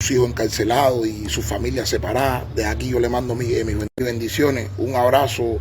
sus hijos encarcelados y su familia separada. De aquí yo le mando mis bendiciones, un abrazo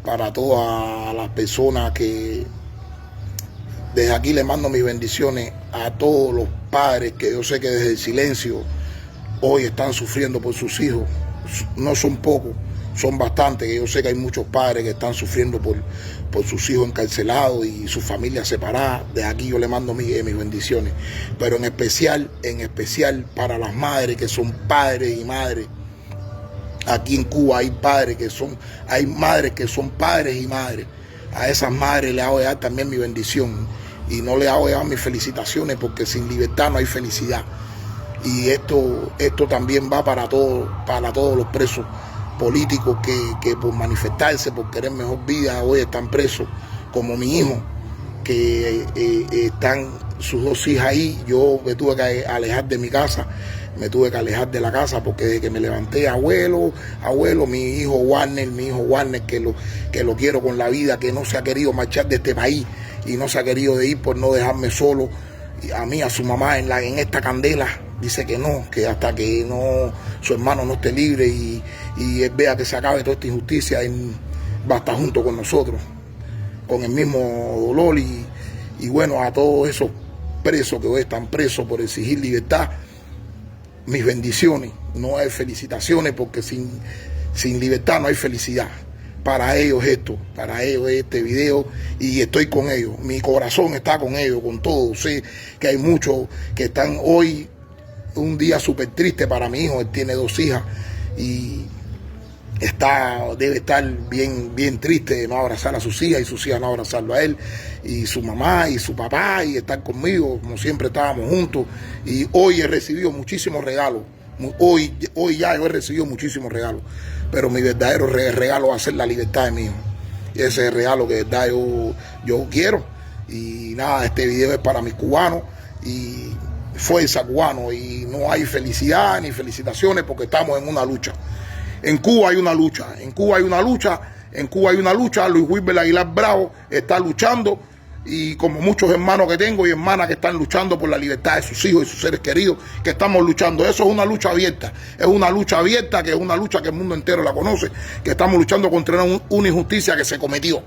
para todas las personas que desde aquí le mando mis bendiciones a todos los padres que yo sé que desde el silencio hoy están sufriendo por sus hijos. No son pocos, son bastantes, que yo sé que hay muchos padres que están sufriendo por sus hijos encarcelados y su familia separada. De aquí yo le mando mis bendiciones, pero en especial para las madres que son padres y madres. Aquí en Cuba hay madres que son padres y madres. A esas madres les hago llegar también mi bendición y no les hago llegar mis felicitaciones, porque sin libertad no hay felicidad. Y esto también va para todos los presos políticos que por manifestarse, por querer mejor vida, hoy están presos, como mi hijo, que están sus dos hijas ahí. Yo me tuve que alejar de mi casa, me tuve que alejar de la casa, porque desde que me levanté, abuelo, mi hijo Warner, que lo quiero con la vida, que no se ha querido marchar de este país y no se ha querido ir por no dejarme solo, a mí, a su mamá en esta candela. Dice que no, que hasta que su hermano no esté libre y él vea que se acabe toda esta injusticia, él va a estar junto con nosotros, con el mismo dolor. Y bueno, a todos esos presos que hoy están presos por exigir libertad, mis bendiciones. No hay felicitaciones, porque sin libertad no hay felicidad. Para ellos para ellos este video, y estoy con ellos. Mi corazón está con ellos, con todos. Sé que hay muchos que están hoy un día súper triste para mi hijo. Él tiene dos hijas y debe estar bien triste de no abrazar a sus hijas y sus hijas no abrazarlo a él, y su mamá y su papá, y estar conmigo como siempre estábamos juntos. Y hoy he recibido muchísimos regalos. Hoy ya yo he recibido muchísimos regalos, pero mi verdadero regalo va a ser la libertad de mi hijo. Y ese es el regalo que de verdad yo quiero. Y nada, este video es para mis cubanos, y fuerza, cubano, y no hay felicidad ni felicitaciones, porque estamos en una lucha. En Cuba hay una lucha, Luis Wilber Aguilar Bravo está luchando, y como muchos hermanos que tengo y hermanas que están luchando por la libertad de sus hijos y sus seres queridos, que estamos luchando. Eso es una lucha abierta, que es una lucha que el mundo entero la conoce, que estamos luchando contra una injusticia que se cometió.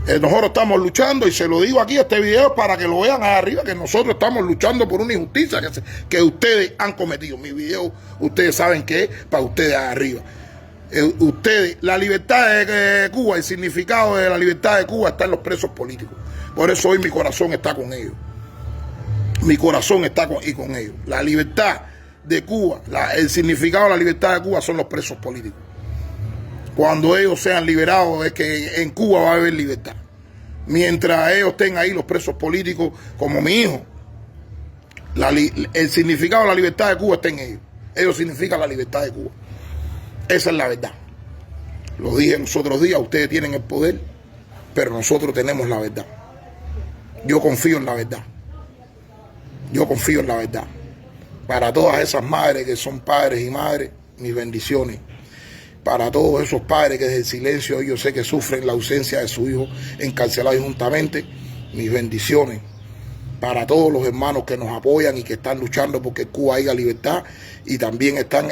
Nosotros estamos luchando, y se lo digo aquí, este video, para que lo vean allá arriba, que nosotros estamos luchando por una injusticia que ustedes han cometido. Mi video, ustedes saben que es para ustedes allá arriba. La libertad de Cuba, el significado de la libertad de Cuba está en los presos políticos. Por eso hoy mi corazón está con ellos. Mi corazón está con ellos. La libertad de Cuba, el significado de la libertad de Cuba son los presos políticos. Cuando ellos sean liberados, es que en Cuba va a haber libertad. Mientras ellos estén ahí, los presos políticos, como mi hijo, el significado de la libertad de Cuba está en ellos. Ellos significan la libertad de Cuba. Esa es la verdad. Lo dije los otros días, ustedes tienen el poder, pero nosotros tenemos la verdad. Yo confío en la verdad. Para todas esas madres que son padres y madres, mis bendiciones. Para todos esos padres que desde el silencio yo sé que sufren la ausencia de su hijo encarcelado injustamente, mis bendiciones. Para todos los hermanos que nos apoyan y que están luchando porque en Cuba haya libertad, y también están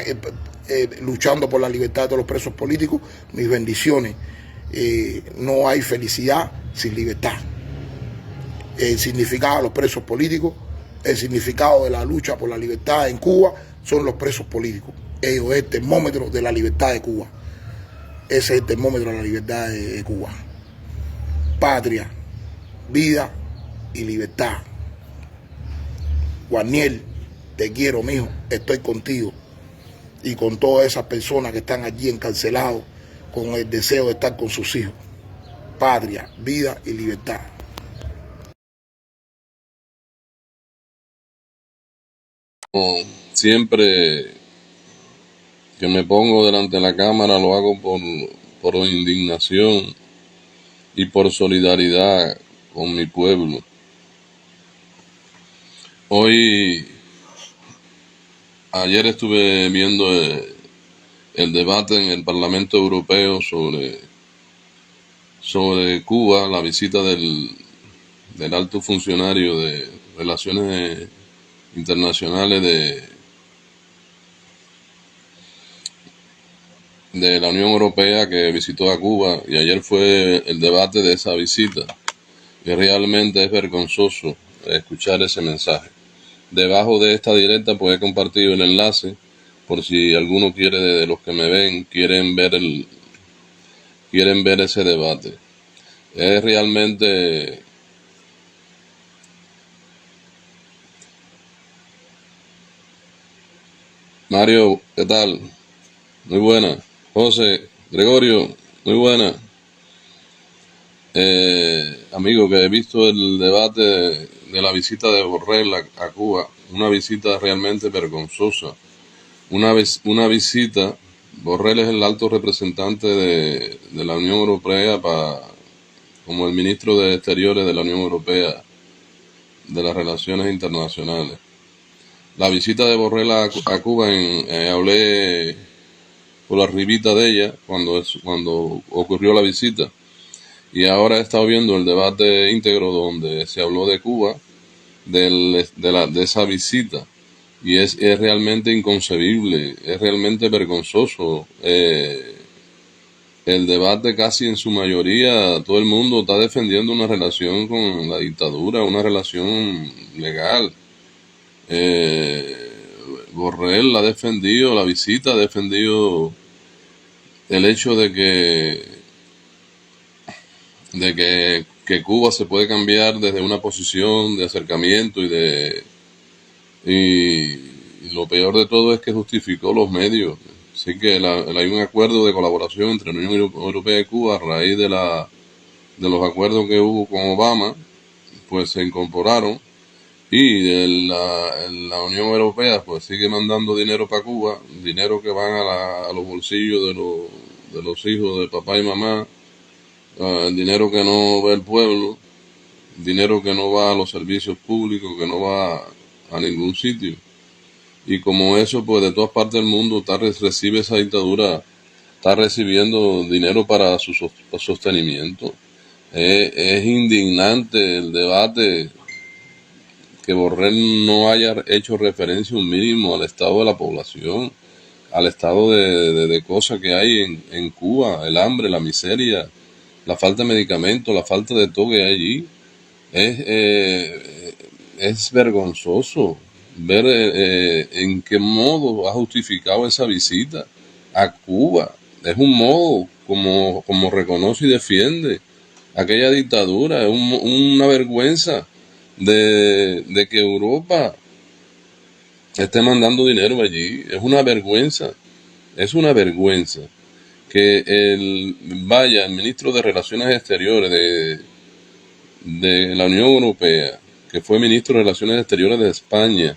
luchando por la libertad de todos los presos políticos, mis bendiciones. No hay felicidad sin libertad. El significado de los presos políticos, el significado de la lucha por la libertad en Cuba son los presos políticos. Ellos es el termómetro de la libertad de Cuba. Ese es el termómetro de la libertad de Cuba. Patria, vida y libertad. Guarniel, te quiero, mijo, estoy contigo. Y con todas esas personas que están allí encarcelados con el deseo de estar con sus hijos. Patria, vida y libertad. Siempre que me pongo delante de la cámara lo hago por indignación y por solidaridad con mi pueblo. Ayer estuve viendo el debate en el Parlamento Europeo sobre Cuba, la visita del alto funcionario de Relaciones Internacionales de la Unión Europea que visitó a Cuba, y ayer fue el debate de esa visita. Y realmente es vergonzoso escuchar ese mensaje. Debajo de esta directa pues he compartido el enlace por si alguno quiere, de los que me ven, quieren ver ese debate. Es realmente Mario, ¿qué tal? Muy buena. José, Gregorio, muy buena. Amigo, que he visto el debate de la visita de Borrell a Cuba, una visita realmente vergonzosa. Una visita, Borrell es el alto representante de la Unión Europea como el ministro de Exteriores de la Unión Europea, de las relaciones internacionales. La visita de Borrell a Cuba, hablé por la ribita de ella cuando ocurrió la visita. Y ahora he estado viendo el debate íntegro donde se habló de Cuba, de esa visita. Y es realmente inconcebible, es realmente vergonzoso. El debate casi en su mayoría, todo el mundo está defendiendo una relación con la dictadura, una relación legal. Borrell ha defendido la visita, ha defendido el hecho de que Cuba se puede cambiar desde una posición de acercamiento y lo peor de todo es que justificó los medios. Así que hay un acuerdo de colaboración entre la Unión Europea y Cuba a raíz de los acuerdos que hubo con Obama, pues se incorporaron. Y la Unión Europea pues sigue mandando dinero para Cuba, dinero que van a los bolsillos de los hijos de papá y mamá, dinero que no ve el pueblo, dinero que no va a los servicios públicos, que no va a ningún sitio. Y como eso, pues de todas partes del mundo recibe esa dictadura, está recibiendo dinero para su sostenimiento. Es indignante el debate que Borrell no haya hecho referencia un mínimo al estado de la población, al estado de cosas que hay en Cuba, el hambre, la miseria, la falta de medicamentos, la falta de todo que hay allí. Es vergonzoso ver en qué modo ha justificado esa visita a Cuba. Es un modo como reconoce y defiende aquella dictadura. Es una vergüenza de que Europa esté mandando dinero allí. Es una vergüenza que el ministro de Relaciones Exteriores de la Unión Europea, que fue ministro de Relaciones Exteriores de España,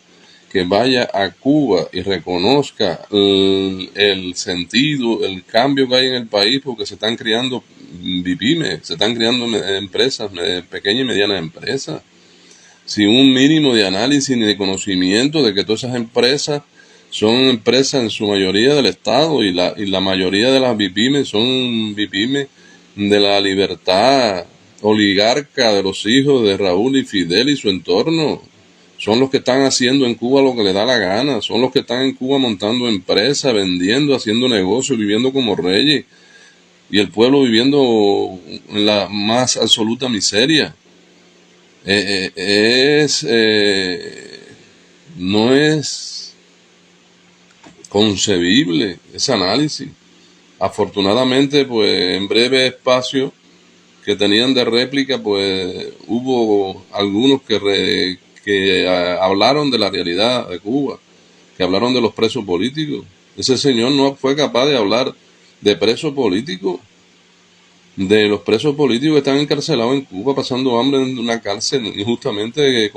que vaya a Cuba y reconozca el sentido, el cambio que hay en el país, porque se están creando BIPYMES, se están creando empresas, pequeñas y medianas empresas, sin un mínimo de análisis ni de conocimiento de que todas esas empresas son empresas en su mayoría del Estado y la mayoría de las BIPYMES son BIPYMES de la libertad oligarca de los hijos de Raúl y Fidel y su entorno. Son los que están haciendo en Cuba lo que les da la gana, son los que están en Cuba montando empresas, vendiendo, haciendo negocios, viviendo como reyes, y el pueblo viviendo en la más absoluta miseria. No es concebible ese análisis. Afortunadamente, pues en breve espacio que tenían de réplica, pues hubo algunos que hablaron de la realidad de Cuba, que hablaron de los presos políticos. Ese señor no fue capaz de hablar de presos políticos, de los presos políticos que están encarcelados en Cuba, pasando hambre en una cárcel, injustamente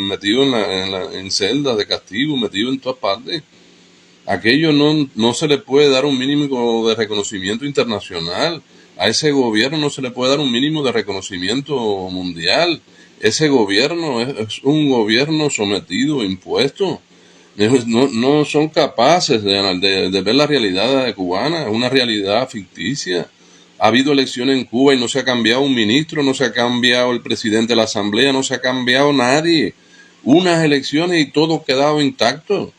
metidos en celdas de castigo, metidos en todas partes. Aquello no se le puede dar un mínimo de reconocimiento internacional. A ese gobierno no se le puede dar un mínimo de reconocimiento mundial. Ese gobierno es un gobierno sometido, impuesto. No son capaces de ver la realidad cubana, es una realidad ficticia. Ha habido elecciones en Cuba y no se ha cambiado un ministro, no se ha cambiado el presidente de la asamblea, no se ha cambiado nadie. Unas elecciones y todo quedado intacto.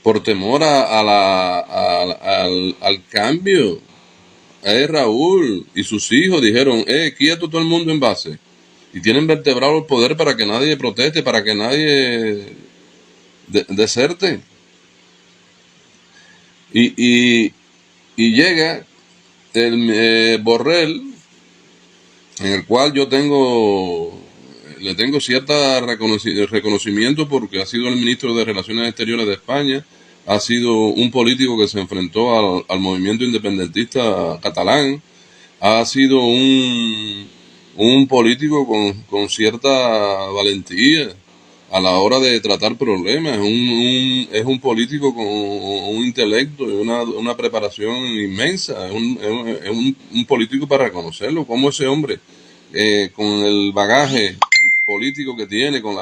por temor al cambio. Raúl y sus hijos dijeron, quieto todo el mundo en base. Y tienen vertebrado el poder para que nadie proteste, para que nadie deserte. Y llega el Borrell, en el cual le tengo cierta reconocimiento porque ha sido el ministro de Relaciones Exteriores de España, ha sido un político que se enfrentó al movimiento independentista catalán, ha sido un político con cierta valentía a la hora de tratar problemas, es un político con un intelecto y una preparación inmensa, es un político para reconocerlo, como ese hombre, con el bagaje político que tiene, con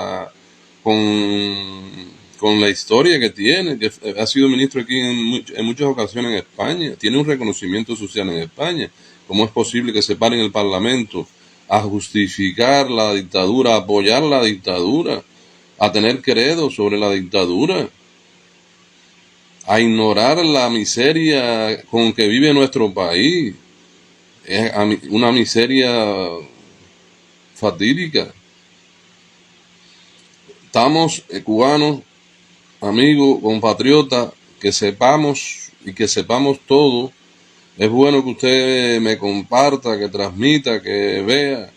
la historia que tiene, que ha sido ministro aquí en muchas ocasiones en España, tiene un reconocimiento social en España. ¿Cómo es posible que se pare en el Parlamento a justificar la dictadura, a apoyar la dictadura, a tener credo sobre la dictadura, a ignorar la miseria con que vive nuestro país? Es una miseria fatídica. Estamos, cubanos, amigos, compatriotas, que sepamos todo. Es bueno que usted me comparta, que transmita, que vea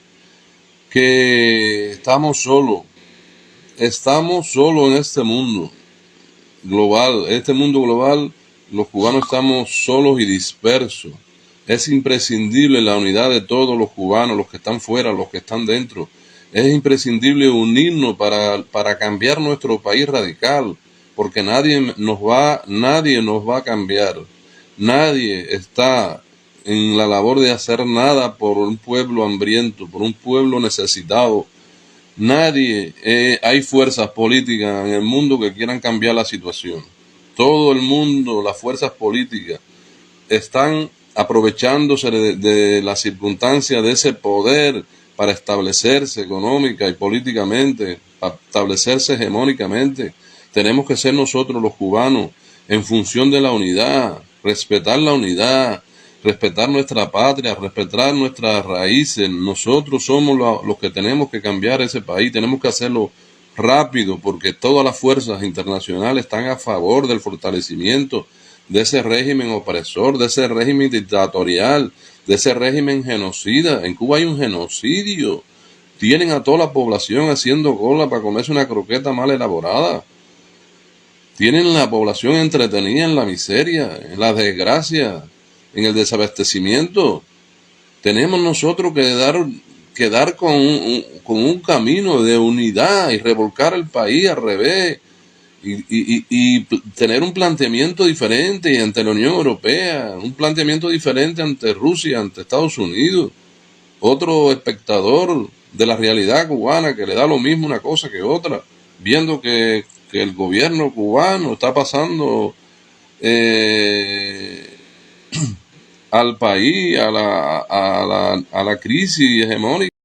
que estamos solos en este mundo global. Este mundo global, los cubanos estamos solos y dispersos. Es imprescindible la unidad de todos los cubanos, los que están fuera, los que están dentro. Es imprescindible unirnos para cambiar nuestro país radical, porque nadie nos va a cambiar. Nadie está en la labor de hacer nada por un pueblo hambriento, por un pueblo necesitado. Nadie, hay fuerzas políticas en el mundo que quieran cambiar la situación. Todo el mundo, las fuerzas políticas, están aprovechándose de las circunstancias de ese poder para establecerse económica y políticamente, para establecerse hegemónicamente. Tenemos que ser nosotros los cubanos en función de la unidad, respetar la unidad, respetar nuestra patria, respetar nuestras raíces. Nosotros somos los que tenemos que cambiar ese país, tenemos que hacerlo rápido porque todas las fuerzas internacionales están a favor del fortalecimiento de ese régimen opresor, de ese régimen dictatorial, de ese régimen genocida. En Cuba hay un genocidio. Tienen a toda la población haciendo cola para comerse una croqueta mal elaborada. Tienen la población entretenida en la miseria, en la desgracia, en el desabastecimiento. Tenemos nosotros que dar con un camino de unidad y revolcar el país al revés y tener un planteamiento diferente ante la Unión Europea, un planteamiento diferente ante Rusia, ante Estados Unidos, otro espectador de la realidad cubana que le da lo mismo una cosa que otra, viendo que el gobierno cubano está pasando al país a la crisis hegemónica.